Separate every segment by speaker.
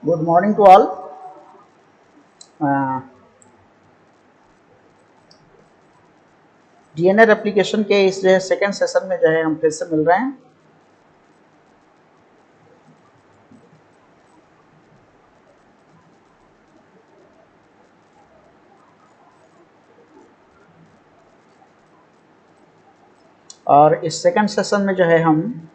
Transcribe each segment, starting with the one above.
Speaker 1: Good morning to all. DNA replication के इस second session में जो है हम फिर से मिल रहे हैं। और इस सेकेंड सेशन में जो है हम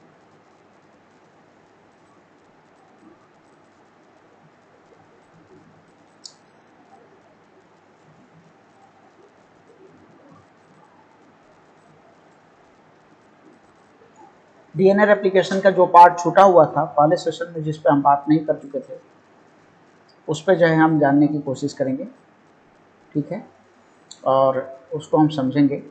Speaker 1: डीएनए रेप्लिकेशन का जो पार्ट छूटा हुआ था पहले सेशन में, जिस पे हम बात नहीं कर चुके थे, उस पे जो है हम जानने की कोशिश करेंगे। ठीक है, और उसको हम समझेंगे।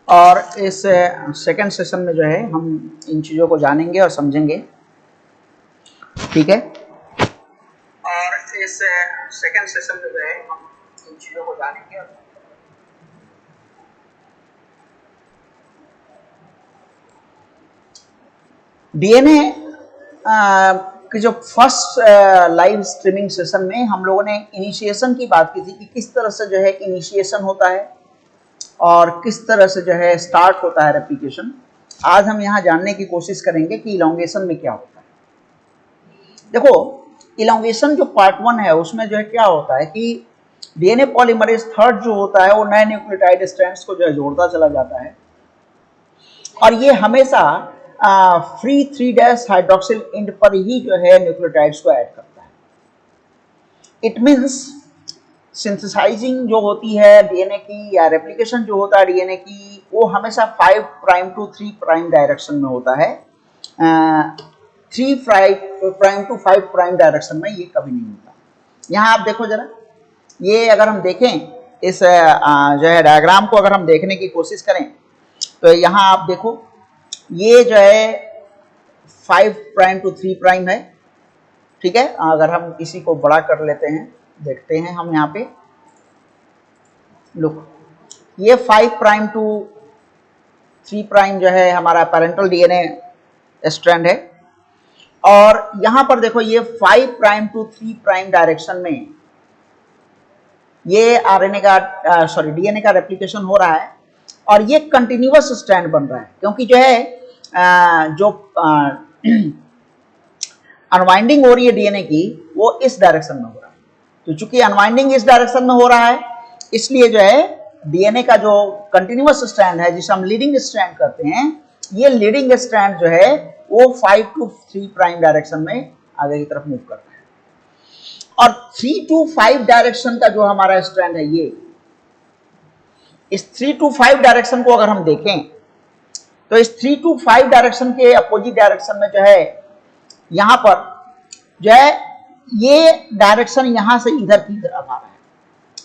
Speaker 1: और इस सेकेंड सेशन में जो है हम इन चीज़ों को जानेंगे और समझेंगे। ठीक है, और इस सेकेंड सेशन में जो है हम इन चीज़ों को जानेंगे और डीएनए कि जो फर्स्ट लाइव स्ट्रीमिंग सेशन में हम लोगों ने इनिशिएशन की बात की थी कि किस तरह से जो है इनिशिएशन होता है और किस तरह से जो है स्टार्ट होता है रेप्लिकेशन। आज हम यहाँ जानने की कोशिश करेंगे कि इलोंगेशन में क्या होता है। देखो, इलोंगेशन जो पार्ट 1 है उसमें जो है क्या होता है कि डीएनए पॉलीमरेज थर्ड जो होता है वो नए न्यूक्लियोटाइड स्ट्रैंड्स को जो है जोड़ता चला जाता है और ये हमेशा फ्री 3' हाइड्रोक्सिल एंड पर ही जो है न्यूक्लियोटाइड्स को ऐड करता है। इट मीन्स सिंथेसाइजिंग जो होती है डीएनए की या रेप्लिकेशन जो होता है डीएनए की, वो हमेशा 5 प्राइम टू 3 प्राइम डायरेक्शन में होता है। 3 प्राइम टू 5 प्राइम डायरेक्शन में ये कभी नहीं होता। यहाँ आप देखो जरा, ये अगर हम देखें इस जो है डायग्राम को अगर हम देखने की कोशिश करें तो यहाँ आप देखो, ये जो है 5 प्राइम टू 3 प्राइम है। ठीक है, अगर हम इसी को बड़ा कर लेते हैं, देखते हैं हम यहाँ पे, लुक, ये 5 प्राइम टू 3 प्राइम जो है हमारा पैरेंटल डीएनए स्ट्रैंड है और यहाँ पर देखो ये 5 प्राइम टू 3 प्राइम डायरेक्शन में ये आरएनए का डीएनए का रेप्लिकेशन हो रहा है और ये कंटिन्यूअस स्ट्रैंड बन रहा है, क्योंकि जो है जो अनवाइंडिंग हो रही है डीएनए की वो इस डायरेक्शन में हो रहा है। तो चूंकि अनवाइंडिंग इस डायरेक्शन में हो रहा है, इसलिए जो है डीएनए का जो कंटिन्यूअस स्ट्रैंड है जिसे हम लीडिंग स्ट्रैंड कहते हैं, ये लीडिंग स्ट्रैंड जो है वो 5 टू 3 प्राइम डायरेक्शन में आगे की तरफ मूव करता है और 3 टू 5 डायरेक्शन का जो हमारा स्ट्रैंड है, ये इस 3 टू 5 डायरेक्शन को अगर हम देखें तो इस 3 टू 5 डायरेक्शन के अपोजिट डायरेक्शन में जो है यहां पर जो है ये डायरेक्शन यहां से इधर की तरफ आ रहा है,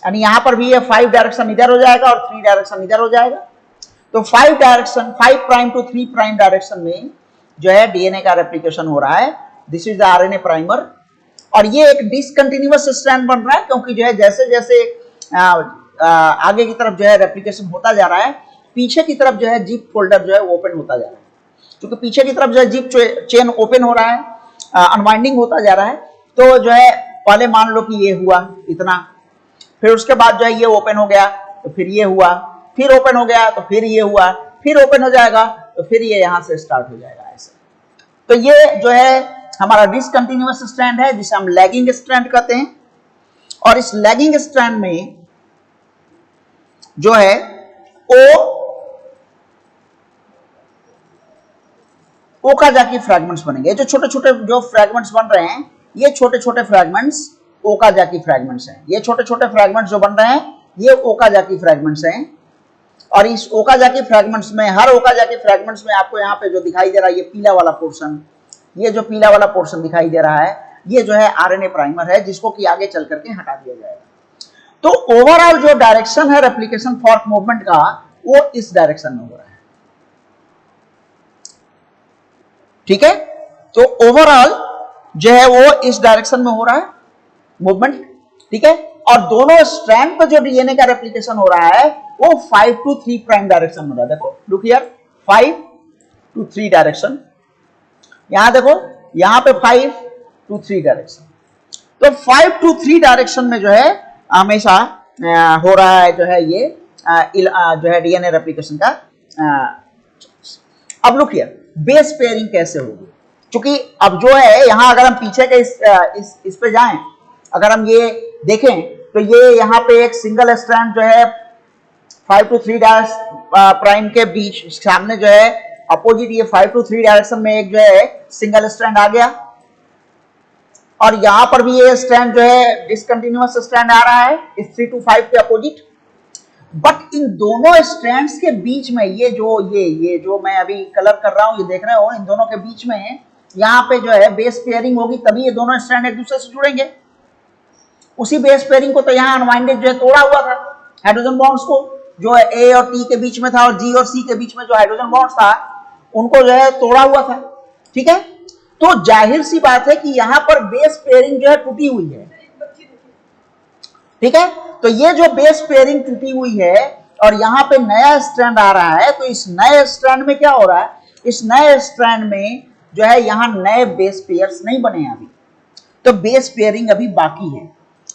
Speaker 1: यानी यहां पर भी ये 5 डायरेक्शन इधर हो जाएगा और 3 डायरेक्शन इधर हो जाएगा। तो 5 direction 5 prime to 3 prime direction में जो है डीएनए का रेप्लिकेशन हो रहा है। This is the RNA primer और ये एक डिसकंटिन्यूअस स्ट्रैंड बन रहा है, क्योंकि जो है जैसे जैसे आगे की तरफ जो है रेप्लिकेशन होता जा रहा है, पीछे की तरफ जो है जिप फोल्डर जो है ओपन होता जा रहा है। क्योंकि पीछे की तरफ जो है जिप चेन ओपन हो रहा है, अनवाइंडिंग होता जा रहा है, तो जो है पहले मान लो कि ये हुआ इतना, फिर उसके बाद जो है ये ओपन हो गया तो फिर ये हुआ, फिर ओपन हो गया तो फिर ये हुआ, फिर ओपन हो जाएगा तो फिर ये यहां से स्टार्ट हो जाएगा ऐसे। तो ये जो है हमारा डिसकंटिन्यूअस स्ट्रैंड है जिसे हम लैगिंग स्ट्रैंड कहते हैं और इस लैगिंग स्ट्रैंड में जो है ओकाजाकी फ्रैगमेंट्स बनेंगे। जो छोटे छोटे जो फ्रैगमेंट्स बन रहे हैं, ये छोटे छोटे फ्रैगमेंट्स ओकाजाकी फ्रैगमेंट्स हैं। ये छोटे छोटे फ्रैगमेंट्स जो बन रहे हैं ये ओकाजाकी फ्रैगमेंट्स हैं और इस ओकाजाकी फ्रैगमेंट्स में, हर ओकाजाकी फ्रैगमेंट्स में आपको यहाँ पे जो दिखाई दे रहा है ये पीला वाला पोर्शन, ये जो पीला वाला पोर्शन दिखाई दे रहा है, ये जो है आरएनए प्राइमर है जिसको कि आगे चल करके हटा दिया जाएगा। तो ओवरऑल जो डायरेक्शन है रेप्लिकेशन फॉर्क मूवमेंट का वो इस डायरेक्शन में हो रहा है। ठीक है, तो ओवरऑल जो है वो इस डायरेक्शन में हो रहा है मूवमेंट। ठीक है, और दोनों स्ट्रैंड पर जो डीएनए का रेप्लिकेशन हो रहा है वो 5 to 3 प्राइम डायरेक्शन में हो रहा है। देखो लुक हियर, 5 to 3 डायरेक्शन, यहां देखो यहां पे 5 to 3 डायरेक्शन। तो 5 to 3 डायरेक्शन में जो है हमेशा हो रहा है जो है ये जो है डीएनए रेप्लिकेशन का। अब लुक हियर, बेस पेयरिंग कैसे होगी, क्योंकि अब जो है यहां अगर हम पीछे के इस पे जाएं, अगर हम ये देखें तो ये यहां पे एक सिंगल स्ट्रैंड जो है 5 to 3 प्राइम के बीच सामने जो है अपोजिट ये 5 to 3 डायरेक्शन में एक जो है सिंगल स्ट्रैंड आ गया, और यहां पर भी ये स्ट्रैंड जो है डिसकंटिन्यूअस स्ट्रैंड आ रहा है इस 3 to 5 के अपोजिट। बट इन दोनों स्ट्रैंड्स के बीच में ये जो मैं अभी कलर कर रहा हूं, ये देख रहे हो, इन दोनों के बीच में यहां पे जो है बेस पेयरिंग होगी, तभी ये दोनों स्ट्रैंड एक दूसरे से जुड़ेंगे। उसी बेस पेयरिंग को तो यहां अनवाइंडेज जो है तोड़ा हुआ था, हाइड्रोजन बॉन्ड्स को जो ए और टी के बीच में था और जी और सी के बीच में जो हाइड्रोजन बॉन्ड्स था उनको जो है तोड़ा हुआ था। ठीक है, तो जाहिर सी बात है कि यहां पर बेस पेयरिंग जो है टूटी हुई है। ठीक है, तो ये जो बेस पेयरिंग टूटी हुई है और यहां पे नया स्ट्रैंड आ रहा है, तो इस नए स्ट्रैंड में क्या हो रहा है, इस नए स्ट्रैंड में जो है यहां नए बेस पेयर्स नहीं बने हैं अभी, तो बेस पेयरिंग अभी बाकी है।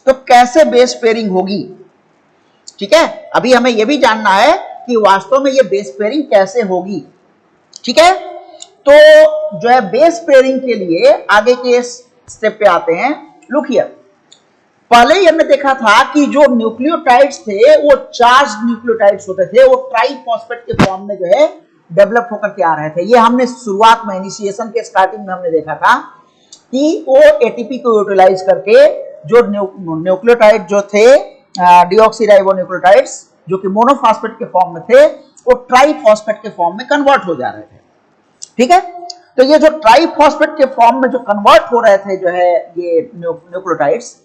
Speaker 1: तो कैसे बेस पेयरिंग होगी, ठीक है, अभी हमें यह भी जानना है कि वास्तव में ये बेस पेयरिंग कैसे होगी। ठीक है, तो जो है बेस पेयरिंग के लिए आगे के स्टेप पे आते हैं। लुक हियर, पहले ही हमने देखा था कि जो न्यूक्लियोटाइड्स थे वो चार्ज न्यूक्लियोटाइड्स होते थे, वो ट्राइफॉस्फेट के फॉर्म में जो है डेवलप होकर के आ रहे थे। ये हमने शुरुआत में इनिशिएशन के स्टार्टिंग में हमने देखा था कि वो एटीपी को यूटिलाइज करके जो न्यूक्लियोटाइड जो थे डीऑक्सीराइबोन्यूक्लियोटाइड्स जो कि मोनोफॉस्फेट के फॉर्म में थे वो ट्राइफॉस्फेट के फॉर्म में कन्वर्ट हो जा रहे थे। ठीक है, तो ये जो ट्राइफॉस्फेट के फॉर्म में जो कन्वर्ट हो रहे थे जो है ये न्यूक्लियोटाइड्स,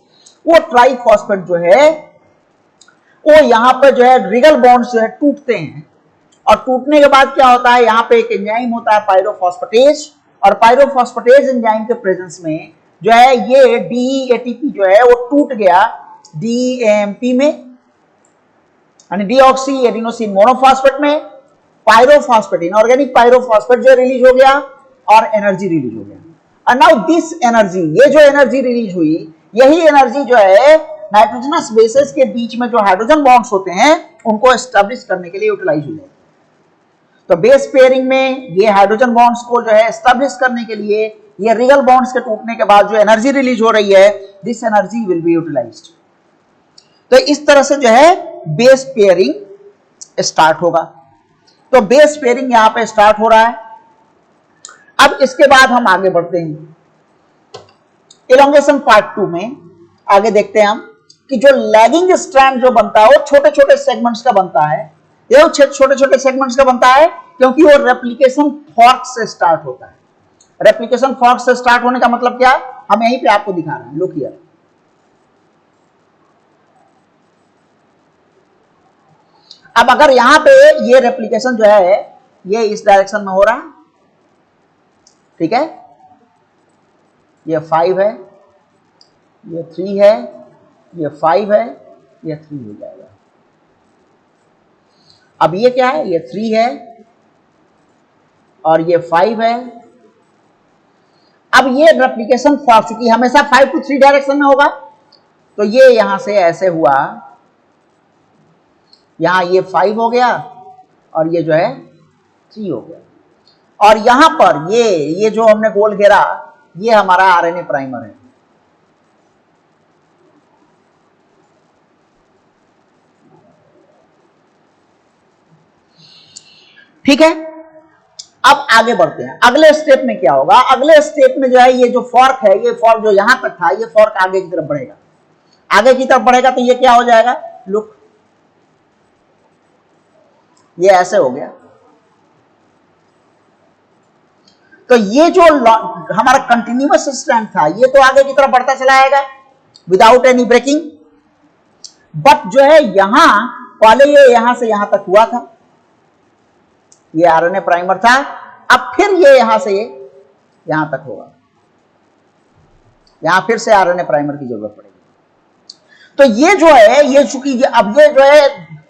Speaker 1: वो ट्राइफॉस्फेट जो है वो यहां पर जो है रिगल बॉन्ड्स जो है टूटते हैं, और टूटने के बाद क्या होता है, यहां पे एक एंजाइम होता है पायरोफॉस्फेटेज, और पायरोफॉस्फेटेज एंजाइम के प्रेजेंस में जो है ये डी एटीपी जो है वो टूट गया डीएमपी में, यानी डीऑक्सी एडिनोसिन मोनोफॉस्फेट में। पायरोफॉस्फेट, इनऑर्गेनिक पायरोफॉस्फेट जो रिलीज हो गया और एनर्जी रिलीज हो गया। और नाउ दिस एनर्जी, ये जो एनर्जी रिलीज हुई, यही एनर्जी जो है नाइट्रोजनस बेसेस के बीच में जो हाइड्रोजन बॉन्ड्स होते हैं उनको एस्टैब्लिश करने के लिए यूटिलाइज हुई है। तो बेस पेयरिंग में ये हाइड्रोजन बॉन्ड्स को जो है एस्टैब्लिश करने के लिए ये रिगल बॉन्ड्स के टूटने के बाद जो एनर्जी रिलीज हो रही है, this energy will be utilised. तो इस तरह से जो है बेस पेयरिंग स्टार्ट होगा। तो बेस पेयरिंग यहां पे स्टार्ट हो रहा है। अब इसके बाद हम आगे बढ़ते हैं इलोंगेशन पार्ट 2 में। आगे देखते हैं हम कि जो लैगिंग स्ट्रैंड जो बनता है वो छोटे छोटे सेगमेंट्स का बनता है। ये छोटे छोटे सेगमेंट्स का बनता है क्योंकि वो रेप्लिकेशन फॉर्क से स्टार्ट होता है। रेप्लिकेशन फॉर्क से स्टार्ट होने का मतलब क्या, हम यहीं पे आपको दिखा रहे हैं। लुक हियर, अब अगर यहां पे ये रेप्लिकेशन जो है ये इस डायरेक्शन में हो रहा है, ठीक है, ये 5 है, ये 3 है, ये 5 है, ये 3 हो जाएगा। अब ये क्या है, ये 3 है और ये 5 है। अब ये रेप्लिकेशन फॉर्क चूंकि हमेशा 5 to 3 डायरेक्शन में होगा, तो ये यहां से ऐसे हुआ, यहां ये 5 हो गया और ये जो है 3 हो गया, और यहां पर ये जो हमने गोल घेरा ये हमारा आरएनए प्राइमर है। ठीक है, अब आगे बढ़ते हैं। अगले स्टेप में क्या होगा, अगले स्टेप में जो है ये जो फॉर्क है, ये फॉर्क जो यहां तक था, ये फॉर्क आगे की तरफ बढ़ेगा। आगे की तरफ बढ़ेगा तो ये क्या हो जाएगा, लुक, ये ऐसे हो गया। तो ये जो हमारा कंटिन्यूअस स्ट्रैंड था ये तो आगे की तरफ बढ़ता चला आएगा विदाउट एनी ब्रेकिंग। बट जो है यहां पहले ये यहां से यहां तक हुआ था, ये आरएनए प्राइमर था, अब फिर ये यहां से ये यहां तक होगा, यहां फिर से आरएनए प्राइमर की जरूरत पड़ेगी। तो ये जो है, ये चूंकि अब ये जो है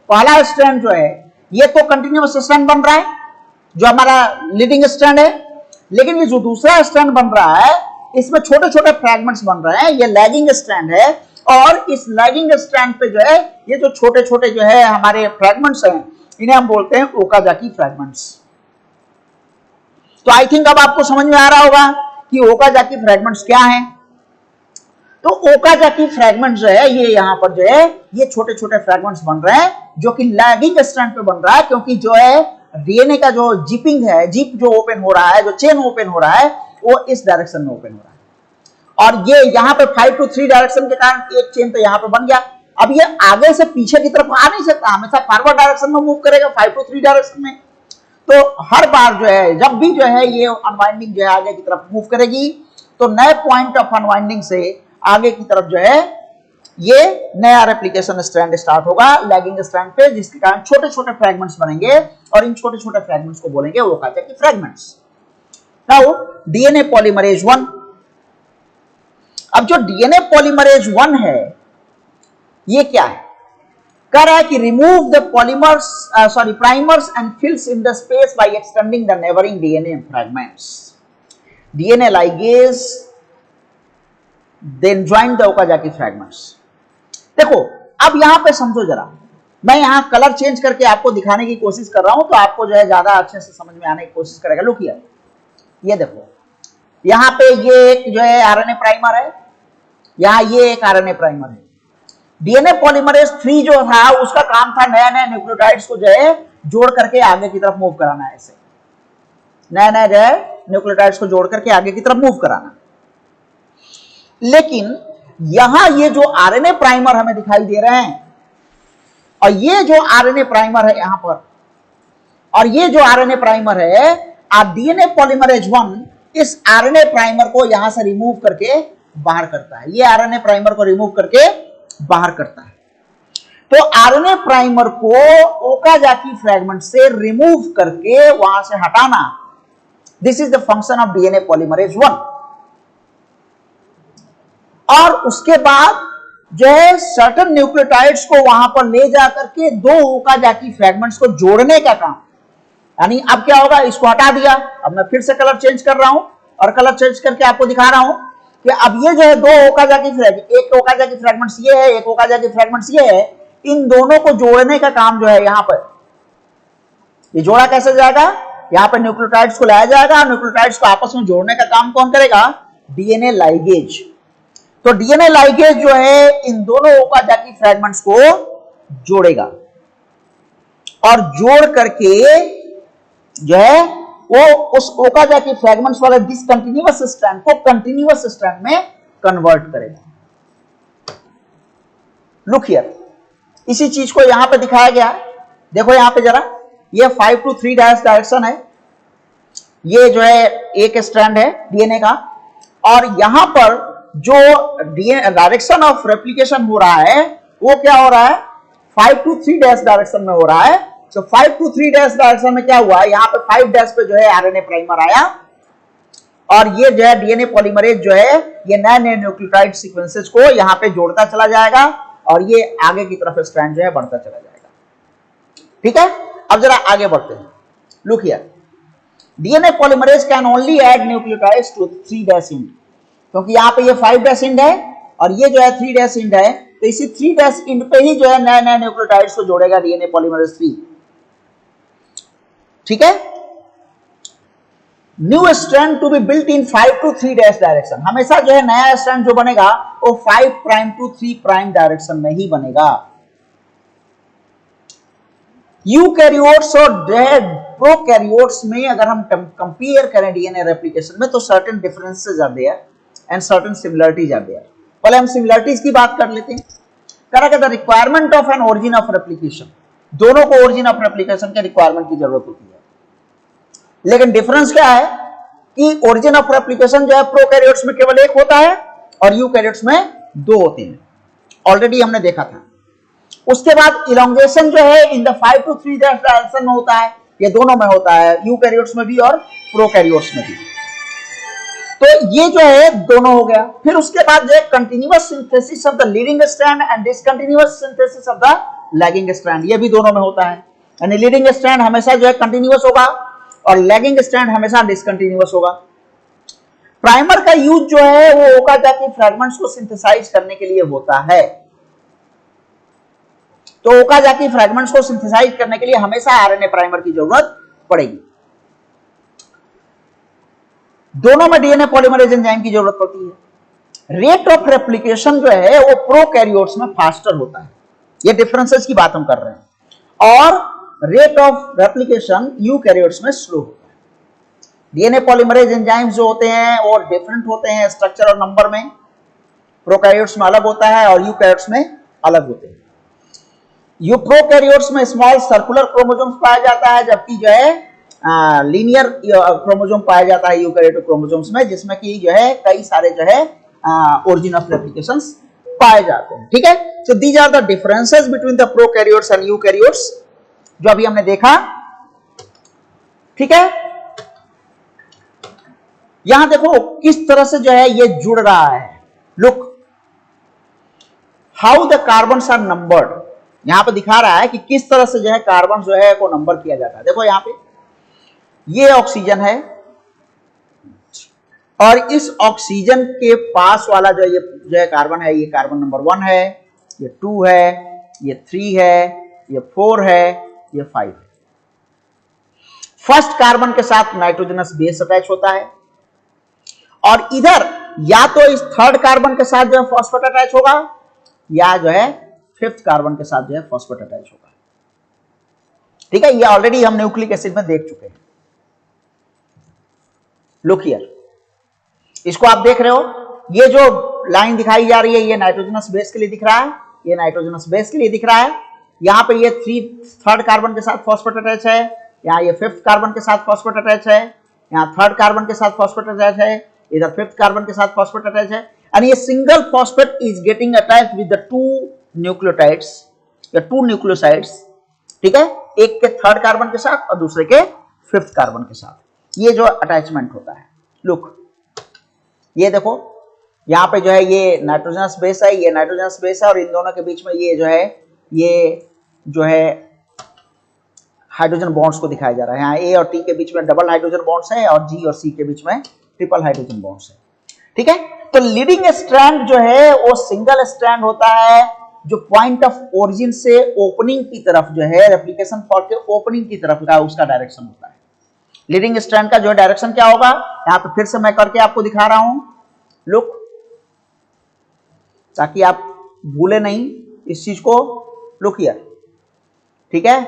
Speaker 1: पहला स्ट्रैंड जो है ये तो कंटिन्यूअस स्ट्रैंड बन रहा है जो हमारा लीडिंग स्ट्रैंड है, लेकिन ये जो दूसरा स्ट्रैंड बन रहा है इसमें छोटे छोटे फ्रैगमेंट्स बन रहे हैं, ये लैगिंग स्ट्रैंड है, और इस लैगिंग स्ट्रैंड पे जो है ये जो छोटे छोटे जो है हमारे फ्रैगमेंट्स हैं इन्हें हम बोलते हैं ओकाजाकी फ्रैगमेंट्स। तो आई थिंक अब आपको समझ में आ रहा होगा कि ओकाजाकी फ्रैगमेंट्स क्या हैं। तो ओकाजाकी फ्रैगमेंट जो है ये यहां पर जो है ये छोटे छोटे फ्रैगमेंट्स बन रहे हैं जो कि लैगिंग स्ट्रैंड पे बन रहा है, क्योंकि जो है डीएनए का जो जिपिंग है, जिप जो ओपन हो रहा है, जो चेन ओपन हो रहा है वो इस डायरेक्शन में ओपन हो रहा है, और ये यहां पे 5 to 3 डायरेक्शन के कारण एक चेन तो यहां पे बन गया। अब ये आगे से पीछे की तरफ आ नहीं सकता, हमेशा फॉरवर्ड डायरेक्शन में मूव करेगा 5 to 3 डायरेक्शन में। तो हर बार जो है जब भी जो है ये अनवाइंडिंग जो है आगे की तरफ मूव करेगी तो नए पॉइंट ऑफ अनवाइंडिंग से आगे की तरफ जो है ये नया रेप्लिकेशन स्ट्रैंड स्टार्ट होगा लैगिंग स्ट्रैंड पे, जिसके कारण छोटे छोटे फ्रैगमेंट्स बनेंगे और इन छोटे छोटे फ्रैगमेंट्स को बोलेंगे Okazaki fragments. Now DNA polymerase 1। अब जो डीएनए पॉलीमरेज 1 है ये क्या है, कह रहा है कि remove the polymers primers and fills in the space by extending the neighbouring DNA fragments. DNA ligase then join the Okazaki fragments. देखो अब यहां पे समझो जरा, मैं यहां कलर चेंज करके आपको दिखाने की कोशिश कर रहा हूं तो आपको जो है ज्यादा अच्छे से समझ में आने की कोशिश करेगा। लुक हियर, ये देखो यहां पे ये एक जो है आरएनए प्राइमर है, यहां ये एक आरएनए प्राइमर है। डीएनए पॉलीमरेज 3 जो था उसका काम था नए नए न्यूक्लियोटाइड्स को जो है जोड़ करके आगे की तरफ मूव कराना, ऐसे नए नए जो है न्यूक्लियोटाइड्स को जोड़ करके आगे की तरफ मूव कराना। लेकिन यहां ये जो आरएनए प्राइमर हमें दिखाई दे रहे हैं और ये जो आरएनए प्राइमर है यहां पर, और ये जो आरएनए प्राइमर है, डीएनए पॉलीमरेज 1 इस आरएनए प्राइमर को यहां से रिमूव करके बाहर करता है, ये आरएनए प्राइमर को रिमूव करके बाहर करता है। तो आरएनए प्राइमर को ओकाजाकी फ्रैगमेंट से रिमूव करके वहां से हटाना, this is the function of DNA polymerase 1। और उसके बाद जो है सर्टेन न्यूक्लियोटाइड्स को वहां पर ले जाकर के दो ओकाजाकी फ्रैगमेंट्स को जोड़ने का काम, यानी अब क्या होगा, इसको हटा दिया, अब मैं फिर से कलर चेंज कर रहा हूं और कलर चेंज करके आपको दिखा रहा हूं कि अब ये जो है दो ओकाजाकी फ्रैगमेंट, एक ओकाजाकी फ्रैगमेंट्स ये है, एक ओकाजाकी फ्रैगमेंट्स ये है, इन दोनों को जोड़ने का काम जो है यहां पर, ये जोड़ा कैसे जाएगा, यहां पर न्यूक्लियोटाइड्स को लाया जाएगा, न्यूक्लियोटाइड्स को आपस में जोड़ने का काम कौन करेगा, डीएनए लाइगेज। तो डीएनए लाइगेज जो है इन दोनों ओकाजाकी फ्रैगमेंट्स को जोड़ेगा और जोड़ करके जो है वो उस ओकाजाकी फ्रैगमेंट्स वाले डिसकंटिन्यूअस स्ट्रैंड को कंटिन्यूअस स्ट्रैंड में कन्वर्ट करेगा। लुक हियर, इसी चीज को यहां पे दिखाया गया है, देखो यहां पे जरा, ये 5 to 3 डायरेक्शन है, ये जो है एक स्ट्रैंड है डीएनए का, और यहां पर जो डायरेक्शन ऑफ रेप्लिकेशन हो रहा है वो क्या हो रहा है, 5 to 3 डायरेक्शन में हो रहा है। तो 5 to 3 डायरेक्शन में क्या हुआ, यहां पे 5 डैश पे जो है आरएनए प्राइमर आया और ये जो है डीएनए पॉलीमरेज जो है ये नए नए न्यूक्लियोटाइड सीक्वेंसेस को यहां पे जोड़ता चला जाएगा और ये आगे की तरफ स्ट्रैंड जो है बढ़ता चला जाएगा। ठीक है, अब जरा आगे बढ़ते हैं। Look here, DNA polymerase can only add nucleotides to 3 dash end, क्योंकि यहां पे ये 5 डैश एंड है और ये जो है 3 डैश एंड है, तो इसी 3 डैश एंड पे ही जो है नए नए न्यूक्लियोटाइड्स को जोड़ेगा डीएनए पॉलीमरेज 3। ठीक है, new strand to be built in 5 to 3 dash direction, हमेशा जो है नया स्ट्रैंड जो बनेगा वो 5 प्राइम to 3 प्राइम डायरेक्शन में ही बनेगा। यूकैरियोट्स और प्रोकैरियोट्स में अगर हम कंपेयर करें डीएनए रेप्लिकेशन में तो certain differences are there and certain similarities are there. पहले हम सिमिलरिटीज की बात कर लेते हैं। कह रहा the requirement of an origin of replication, दोनों को ओरिजिन ऑफ रेप्लिकेशन के रिक्वायरमेंट की जरूरत होती है, लेकिन डिफरेंस क्या है कि ओरिजिन ऑफ रेप्लिकेशन जो है प्रोकैरियोट्स में केवल एक होता है और यूकैरियोट्स में 2 होते हैं, ऑलरेडी हमने देखा था। उसके बाद इलोंगेशन जो है इन द 5 to 3 डायरेक्शन में होता है, ये दोनों में होता है, यूकैरियोट्स में भी और प्रोकैरियोट्स में भी। तो ये जो है दोनों हो गया। फिर उसके बाद जो है continuous synthesis of the leading strand and discontinuous synthesis of the lagging strand, ये भी दोनों में होता है। यानी लीडिंग स्ट्रैंड हमेशा जो है कंटिन्यूअस होगा और लैगिंग स्ट्रैंड हमेशा डिसकंटिन्यूअस होगा। प्राइमर का यूज जो है वो ओकाजाकी फ्रैगमेंट्स को सिंथेसाइज करने के लिए होता है। तो ओकाजाकी फ्रैगमेंट्स को सिंथेसाइज करने के लिए हमेशा आरएनए प्राइमर की जरूरत पड़ेगी। दोनों में डीएनए पॉलीमरेज एंजाइम की जरूरत पड़ती है। रेट ऑफ रेप्लिकेशन जो है वो प्रोकैरियोट्स में फास्टर होता है, ये डिफरेंसेस की बात हम कर रहे हैं, और रेट ऑफ रेप्लिकेशन यूकैरियोट्स में स्लो होता है। डीएनए पॉलीमरेज एंजाइम्स जो होते हैं वो डिफरेंट होते हैं स्ट्रक्चर और नंबर में, प्रोकैरियोट्स में अलग होता है और यूकैरियोट्स में अलग होते हैं। प्रोकैरियोट्स में स्मॉल सर्कुलर क्रोमोसोम्स पाया जाता है, जबकि जो है लीनियर क्रोमोसोम पाया जाता है यूकैरियोटिक क्रोमोसोम्स में, जिसमें कि जो है कई सारे जो है ओरिजिन ऑफ रेप्लिकेशंस पाए जाते हैं। ठीक है, so these are the differences between the prokaryotes and eukaryotes जो अभी हमने देखा। ठीक है, यहां देखो किस तरह से जो है ये जुड़ रहा है। Look how the carbons are numbered, यहां पे दिखा रहा है कि किस तरह से जो है कार्बन जो है को नंबर किया जाता है। देखो यहां पे ये ऑक्सीजन है और इस ऑक्सीजन के पास वाला जो ये जो है कार्बन है, ये कार्बन नंबर 1 है, ये 2 है, ये 3 है, ये 4 है, ये 5 है। फर्स्ट कार्बन के साथ नाइट्रोजनस बेस अटैच होता है और इधर या तो इस थर्ड कार्बन के साथ जो है फॉस्फेट अटैच होगा या जो है फिफ्थ कार्बन के साथ जो है फॉस्फेट अटैच होगा। ठीक है, ये ऑलरेडी हम न्यूक्लिक एसिड में देख चुके हैं। लुक हियर, इसको आप देख रहे हो, ये जो लाइन दिखाई जा रही है ये नाइट्रोजनस बेस के लिए दिख रहा है, ये नाइट्रोजनस बेस के लिए दिख रहा है। यहां पे ये थर्ड कार्बन के साथ फॉस्फेट अटैच है, यहाँ ये फिफ्थ कार्बन के साथ फॉस्फेट अटैच है, यहाँ थर्ड कार्बन के साथ फॉस्फेट अटैच है, इधर फिफ्थ कार्बन के साथ फॉस्फेट अटैच है। एंड ये single phosphate is getting attached with the 2 nucleotides या 2 न्यूक्लियोसाइड्स। ठीक है, एक के थर्ड कार्बन के साथ और दूसरे के फिफ्थ कार्बन के साथ, ये जो अटैचमेंट होता है। लुक ये देखो, यहां पे जो है ये नाइट्रोजनस बेस है, ये नाइट्रोजनस बेस है और इन दोनों के बीच में ये जो है हाइड्रोजन बॉन्ड्स को दिखाया जा रहा है। यहाँ ए और टी के बीच में डबल हाइड्रोजन बॉन्ड्स है और जी और सी के बीच में ट्रिपल हाइड्रोजन बॉन्ड्स है। ठीक है, तो लीडिंग स्ट्रैंड जो है वो सिंगल स्ट्रैंड होता है जो पॉइंट ऑफ ओरिजिन से ओपनिंग की तरफ जो है रेप्लिकेशन फॉर्क के ओपनिंग की तरफ का उसका डायरेक्शन होता है। लीडिंग स्ट्रैंड का जो डायरेक्शन क्या होगा, यहां पे फिर से मैं करके आपको दिखा रहा हूं। लुक, ताकि आप भूले नहीं इस चीज को। लुक हियर, ठीक है,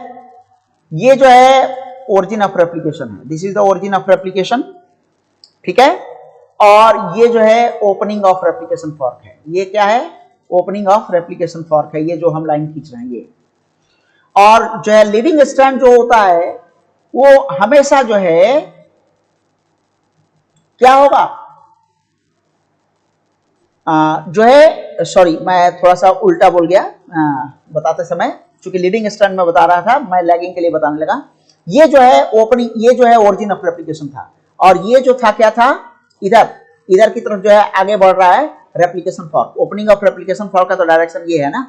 Speaker 1: ये जो है ओरिजिन ऑफ रेप्लिकेशन है, this is the origin of replication. ठीक है, और ये जो है ओपनिंग ऑफ रेप्लिकेशन फॉर्क है। ये क्या है, ओपनिंग ऑफ रेप्लिकेशन फॉर्क है, ये जो हम लाइन खींच रहे हैं ये। और जो है लीडिंग स्ट्रैंड जो होता है वो हमेशा जो है क्या होगा, जो है, सॉरी मैं थोड़ा सा उल्टा बोल गया बताते समय, क्योंकि लीडिंग स्ट्रैंड में बता रहा था, मैं लैगिंग के लिए बताने लगा। ये जो है ओपनिंग, ये जो है ओरिजिन ऑफ रेप्लिकेशन था, और ये जो था क्या था, इधर की तरफ जो है आगे बढ़ रहा है replication fork. Opening of replication fork का तो डायरेक्शन ये है ना,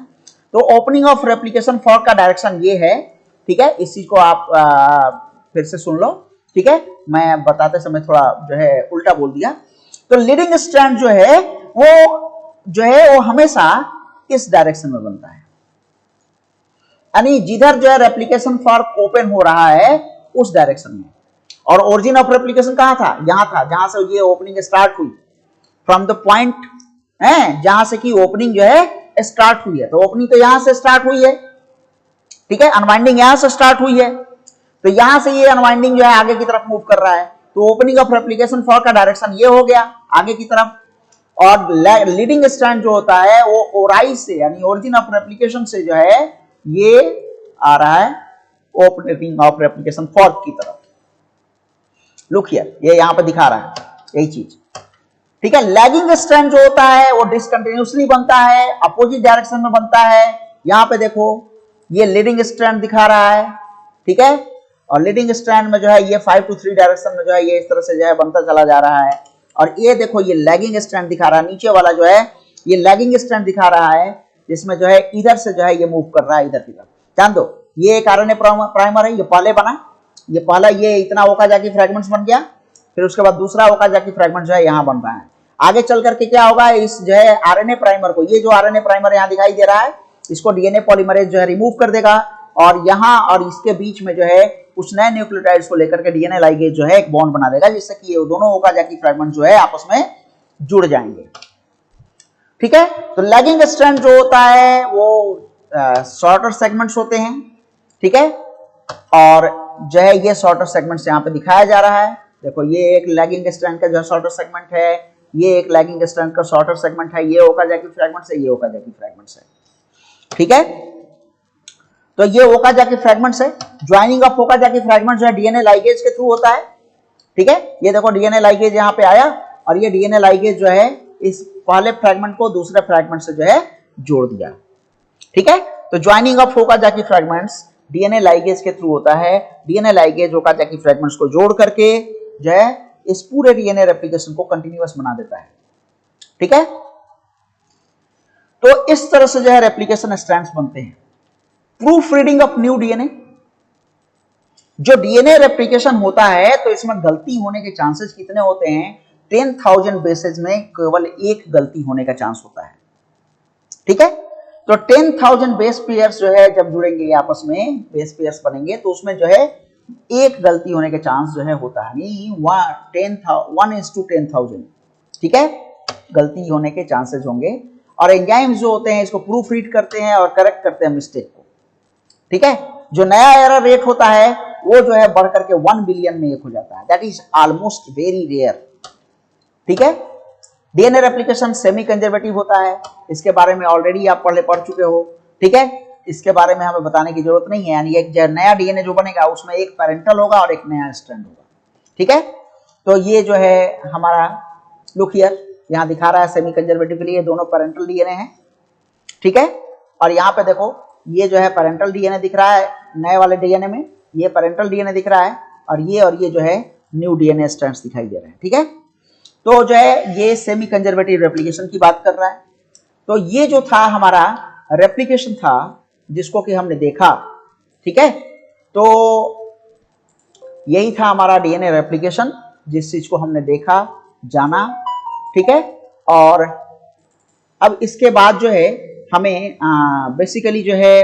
Speaker 1: तो ओपनिंग ऑफ रेप्लिकेशन फॉर्क का डायरेक्शन ये है। ठीक है, इस चीज को आप फिर से सुन लो। ठीक है, मैं बताते समय थोड़ा जो है उल्टा बोल दिया। तो लीडिंग स्ट्रैंड जो है वो हमेशा इस डायरेक्शन में बनता है, यानी जिधर जो है रेप्लिकेशन फॉर्क ओपन हो रहा है उस डायरेक्शन में। और ओरिजिन ऑफ रेप्लिकेशन कहां था, यहां था जहां से ये ओपनिंग स्टार्ट हुई, फ्रॉम द पॉइंट है जहां से कि ओपनिंग जो है स्टार्ट हुई है। तो ओपनिंग तो यहां से स्टार्ट हुई है। ठीक है, अनवाइंडिंग यहां से स्टार्ट हुई है, तो यहां से ये अनवाइंडिंग जो है आगे की तरफ मूव कर रहा है। तो ओपनिंग ऑफ रेप्लिकेशन फॉर्क का डायरेक्शन ये हो गया आगे की तरफ। और लीडिंग स्ट्रैंड जो होता है वो ओराई से, यानी ओरिजिन ऑफ रेप्लिकेशन से जो है ये आ रहा है ओपनिंग ऑफ रेप्लिकेशन फॉर्क की तरफ। लुक हियर, ये यहां पे दिखा रहा है यही चीज। ठीक है, लैगिंग स्ट्रैंड जो होता है वो डिसकंटिन्यूअसली बनता है, अपोजिट डायरेक्शन में बनता है, यहां पे देखो ये लीडिंग स्ट्रैंड दिखा रहा है, ठीक है, और लीडिंग स्ट्रैंड में जो है ये 5 to 3 डायरेक्शन में जो है ये इस तरह से जो है बनता चला जा रहा है। और ये देखो ये लैगिंग स्ट्रैंड दिखा रहा है, नीचे वाला जो है ये लैगिंग स्ट्रैंड दिखा रहा है, जिसमें जो है इधर से जो है ये मूव कर रहा है इधर की तरफ। ध्यान दो, ये एक आरएनए प्राइमर है, ये पहले बना, ये पहला ये इतना ओकाजाकी फ्रैगमेंट्स बन गया, फिर उसके बाद दूसरा ओकाजाकी फ्रैगमेंट जो है यहाँ बन रहा है। आगे चल करके क्या होगा, इस जो है आरएनए प्राइमर को, ये जो आरएनए प्राइमर यहाँ दिखाई दे रहा है, इसको डीएनए पॉलीमरेज जो है रिमूव कर देगा, और यहाँ और इसके बीच में जो है कुछ नए न्यूक्लियोटाइड्स को लेकर के डीएनए लाइगेज जो है एक बॉन्ड बना देगा, जिससे कि ये दोनों ओकाजाकी फ्रैगमेंट जो है आपस में जुड़ जाएंगे। ठीक है, तो लैगिंग स्ट्रैंड जो होता है वो शॉर्टर सेगमेंट्स होते हैं, ठीक है, और जो है ये शॉर्टर सेगमेंट्स यहाँ पे दिखाया जा रहा है। देखो ये एक लैगिंग स्ट्रैंड का जो शॉर्टर सेगमेंट है, ये एक लैगिंग स्ट्रैंड का शॉर्टर सेगमेंट है, ये ओकाजाकी फ्रैगमेंट्स है, ये ओकाजाकी फ्रैगमेंट्स है, ठीक है। तो ये ओकाजाकी फ्रैगमेंट्स है। ज्वाइनिंग ऑफ ओकाजाकी फ्रैगमेंट जो है डीएनए लाइगेज के थ्रू होता है, ठीक है। ये देखो डीएनए लाइगेज यहाँ पे आया, और ये डीएनए लाइगेज जो है इस पहले फ्रैगमेंट को दूसरे फ्रैगमेंट से जो है जोड़ दिया, ठीक है। तो joining of Okazaki fragments DNA ligase के थ्रू होता है। डीएनए लाइगेज ओकाजाकी फ्रैगमेंट्स को जोड़ करके जो है इस पूरे डीएनए रेप्लिकेशन को कंटिन्यूअस बना देता है, ठीक है। तो इस तरह से जो है रेप्लिकेशन स्ट्रैंड्स बनते हैं। Proof reading of new DNA, जो डीएनए रेप्लिकेशन होता है तो इसमें गलती होने के चांसेस कितने होते हैं, 10,000 बेसेस में केवल एक गलती होने का चांस होता है, ठीक है। तो 10,000 बेस पेयर्स जो है जब जुड़ेंगे आपस में, बेस पेयर्स बनेंगे, तो उसमें जो है एक गलती होने के चांस जो है होता है, नहीं 1:10,000, ठीक है, गलती होने के चांसेस होंगे। और एंजाइम्स जो होते हैं इसको प्रूफ रीड करते हैं और करेक्ट करते हैं मिस्टेक को, ठीक है। जो नया एरर रेट होता है वो जो है बढ़ करके 1 बिलियन में एक हो जाता है, that is almost very rare, ठीक है। डीएनए रेप्लिकेशन सेमी कंजर्वेटिव होता है, इसके बारे में ऑलरेडी आप पढ़ चुके हो, ठीक है, इसके बारे में हमें बताने की जरूरत नहीं है। यानी एक नया डीएनए जो बनेगा उसमें एक पैरेंटल होगा और एक नया स्ट्रैंड होगा, ठीक है। तो ये जो है हमारा लुक हियर यहाँ दिखा रहा है सेमी कंजर्वेटिव के लिए दोनों पैरेंटल डीएनए हैं, ठीक है। और यहाँ पे देखो ये जो है पैरेंटल डीएनए दिख रहा है, नए वाले डीएनए में ये पैरेंटल डीएनए दिख रहा है, और ये जो है न्यू डीएनए स्ट्रैंड्स दिखाई दे रहे हैं, ठीक है। तो जो है ये सेमी कंजर्वेटिव रेप्लिकेशन की बात कर रहा है। तो ये जो था हमारा रेप्लिकेशन था जिसको कि हमने देखा, ठीक है। तो यही था हमारा डीएनए रेप्लिकेशन, जिस चीज को हमने देखा, जाना, ठीक है। और अब इसके बाद जो है हमें बेसिकली जो है